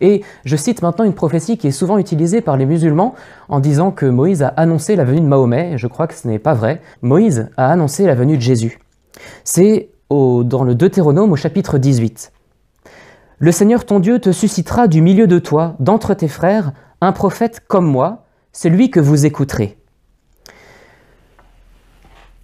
Et je cite maintenant une prophétie qui est souvent utilisée par les musulmans en disant que Moïse a annoncé la venue de Mahomet, et je crois que ce n'est pas vrai. Moïse a annoncé la venue de Jésus. C'est dans le Deutéronome au chapitre 18. « Le Seigneur ton Dieu te suscitera du milieu de toi, d'entre tes frères, un prophète comme moi, c'est lui que vous écouterez. »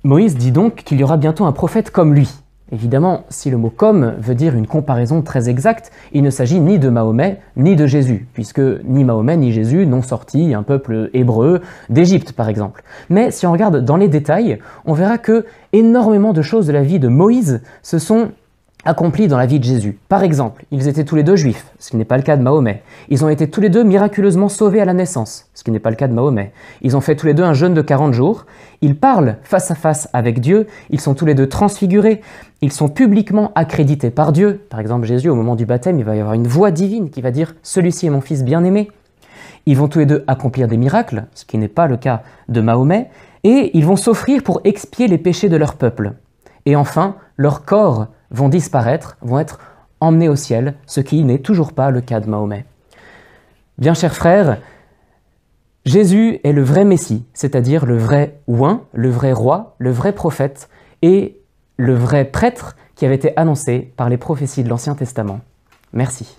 Moïse dit donc qu'il y aura bientôt un prophète comme lui. Évidemment, si le mot « comme » veut dire une comparaison très exacte, il ne s'agit ni de Mahomet ni de Jésus, puisque ni Mahomet ni Jésus n'ont sorti un peuple hébreu d'Égypte, par exemple. Mais si on regarde dans les détails, on verra que énormément de choses de la vie de Moïse se sont accomplies dans la vie de Jésus. Par exemple, ils étaient tous les deux juifs, ce qui n'est pas le cas de Mahomet. Ils ont été tous les deux miraculeusement sauvés à la naissance, ce qui n'est pas le cas de Mahomet. Ils ont fait tous les deux un jeûne de 40 jours. Ils parlent face à face avec Dieu. Ils sont tous les deux transfigurés. Ils sont publiquement accrédités par Dieu. Par exemple, Jésus, au moment du baptême, il va y avoir une voix divine qui va dire « Celui-ci est mon fils bien-aimé ». Ils vont tous les deux accomplir des miracles, ce qui n'est pas le cas de Mahomet, et ils vont s'offrir pour expier les péchés de leur peuple. Et enfin, leurs corps vont disparaître, vont être emmenés au ciel, ce qui n'est toujours pas le cas de Mahomet. Bien chers frères, Jésus est le vrai Messie, c'est-à-dire le vrai oint, le vrai roi, le vrai prophète et le vrai prêtre qui avait été annoncé par les prophéties de l'Ancien Testament. Merci.